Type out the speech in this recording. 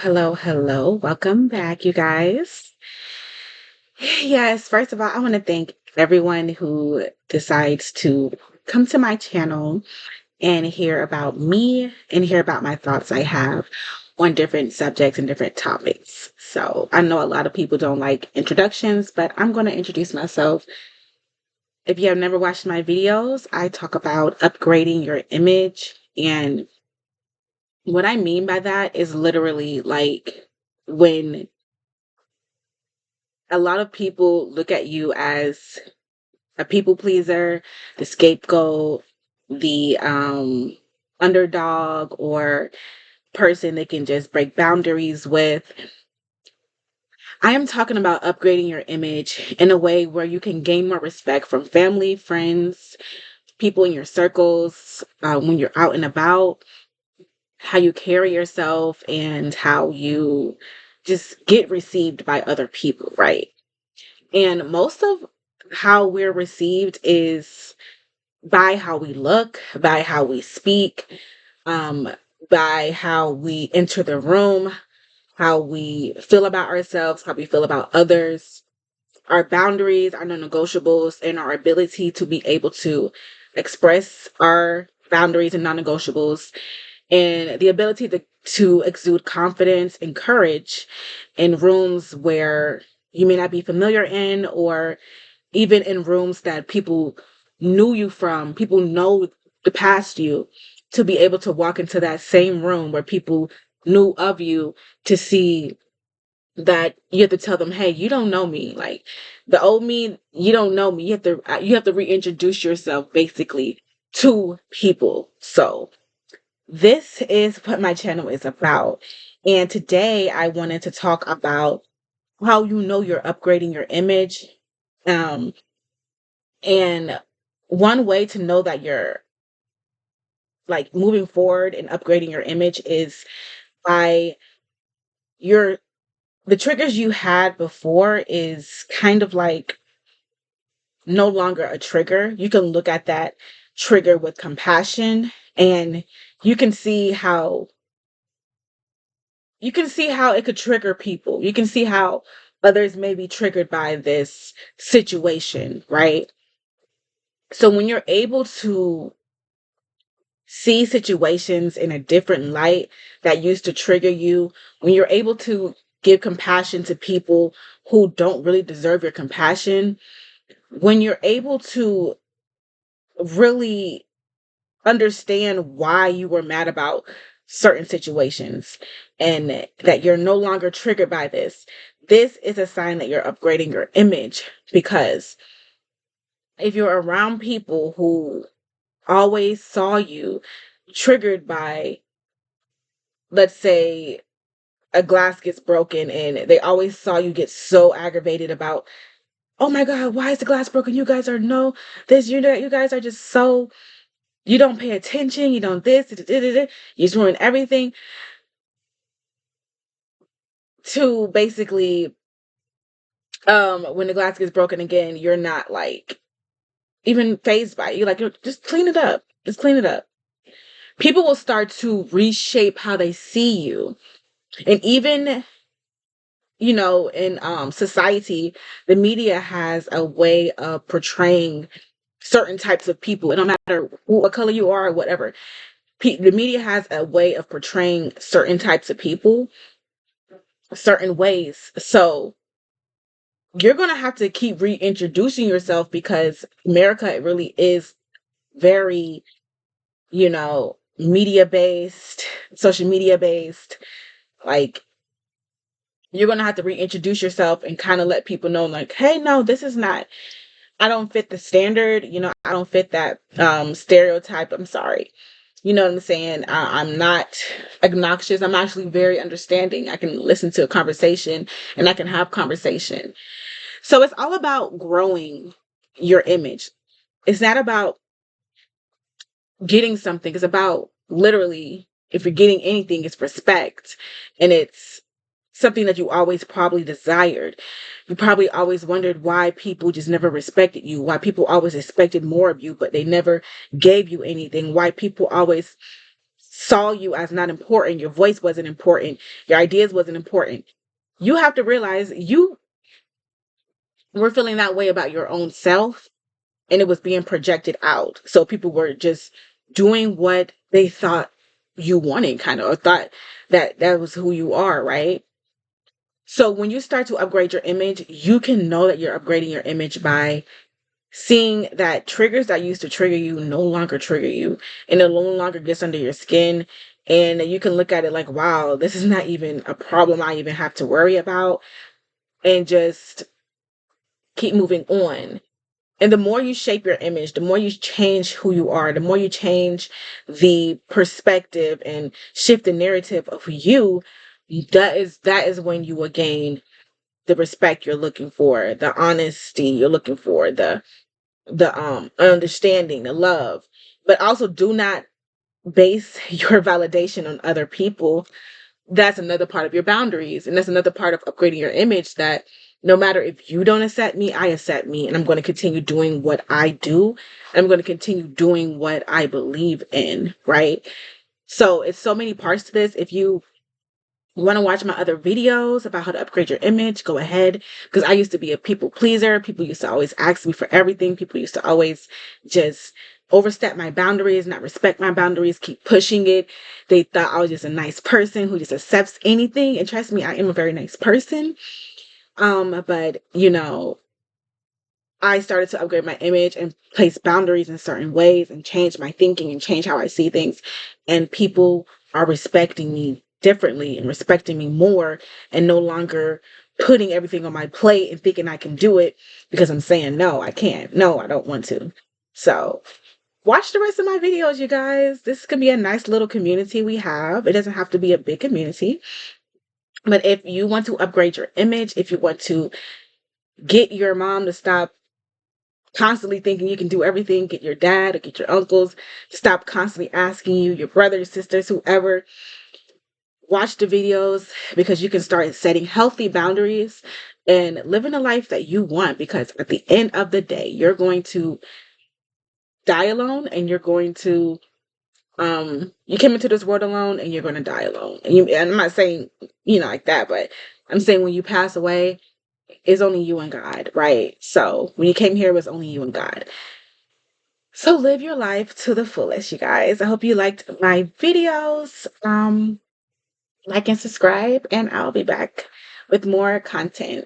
Hello, hello. Welcome back, you guys. Yes, first of all, I want to thank everyone who decides to come to my channel and hear about me and hear about my thoughts I have on different subjects and different topics. So I know a lot of people don't like introductions, but I'm going to introduce myself. If you have never watched my videos, I talk about upgrading your image. And what I mean by that is literally like when a lot of people look at you as a people pleaser, the scapegoat, the underdog, or person they can just break boundaries with. I am talking about upgrading your image in a way where you can gain more respect from family, friends, people in your circles, when you're out and about, how you carry yourself, and how you just get received by other people, right? And most of how we're received is by how we look, by how we speak, um, by how we enter the room, how we feel about ourselves, how we feel about others, our boundaries, our non-negotiables, and our ability to be able to express our boundaries and non-negotiables, and the ability to exude confidence and courage in rooms where you may not be familiar in, or even in rooms that people knew you from, people know the past you, to be able to walk into that same room where people knew of you, to see that you have to tell them, hey, you don't know me. Like the old me, you don't know me. You have to reintroduce yourself basically to people. So this is what my channel is about. And today I wanted to talk about how you know you're upgrading your image. Um, and one way to know that you're like moving forward and upgrading your image is by your the triggers you had before is kind of like no longer a trigger. You can look at that trigger with compassion, and you can see how it could trigger people. You can see how others may be triggered by this situation, right? So when you're able to see situations in a different light that used to trigger you, when you're able to give compassion to people who don't really deserve your compassion, when you're able to really understand why you were mad about certain situations, and that you're no longer triggered by this is a sign that you're upgrading your image. Because if you're around people who always saw you triggered by, let's say, a glass gets broken, and they always saw you get so aggravated about, oh my god, why is the glass broken? You guys are no this, you guys are just so, you don't pay attention, you don't this, you just ruin everything, to basically, when the glass gets broken again, you're not like even phased by it. You're like, just clean it up, just clean it up. People will start to reshape how they see you. And even, in society, the media has a way of portraying certain types of people. It don't matter what color you are or whatever. The media has a way of portraying certain types of people certain ways. So you're going to have to keep reintroducing yourself, because America really is very, media based, social media based. Like, you're going to have to reintroduce yourself and kind of let people know, like, hey, no, this is not, I don't fit the standard. I don't fit that stereotype. I'm sorry. You know what I'm saying? I'm not obnoxious. I'm actually very understanding. I can listen to a conversation, and I can have conversation. So it's all about growing your image. It's not about getting something. It's about, literally, if you're getting anything, it's respect. And it's something that you always probably desired. You probably always wondered why people just never respected you, why people always expected more of you, but they never gave you anything, why people always saw you as not important, your voice wasn't important, your ideas wasn't important. You have to realize you were feeling that way about your own self, and it was being projected out. So people were just doing what they thought you wanted, kind of, or thought that that was who you are, right? So when you start to upgrade your image, you can know that you're upgrading your image by seeing that triggers that used to trigger you no longer trigger you, and it no longer gets under your skin. And you can look at it like, wow, this is not even a problem I even have to worry about, and just keep moving on. And the more you shape your image, the more you change who you are, the more you change the perspective and shift the narrative of you, that is when you will gain the respect you're looking for, the honesty you're looking for, the understanding, the love. But also do not base your validation on other people. That's another part of your boundaries. And that's another part of upgrading your image, that no matter if you don't accept me, I accept me. And I'm going to continue doing what I do. I'm going to continue doing what I believe in. Right. So it's so many parts to this. If you want to watch my other videos about how to upgrade your image, go ahead. Because I used to be a people pleaser. People used to always ask me for everything. People used to always just overstep my boundaries, not respect my boundaries, keep pushing it. They thought I was just a nice person who just accepts anything. And trust me, I am a very nice person. But I started to upgrade my image and place boundaries in certain ways and change my thinking and change how I see things. And people are respecting me differently and respecting me more, and no longer putting everything on my plate and thinking I can do it because I'm saying, no, I can't. No, I don't want to. So watch the rest of my videos, you guys. This can be a nice little community we have. It doesn't have to be a big community. But if you want to upgrade your image, if you want to get your mom to stop constantly thinking you can do everything, get your dad or get your uncles to stop constantly asking you, your brothers, sisters, whoever, watch the videos, because you can start setting healthy boundaries and living a life that you want. Because at the end of the day, you're going to die alone, and you're going to you came into this world alone, and you're going to die alone. And I'm not saying like that, but I'm saying when you pass away, it's only you and God, right? So when you came here, it was only you and God. So live your life to the fullest, you guys. I hope you liked my videos. Like and subscribe, and I'll be back with more content.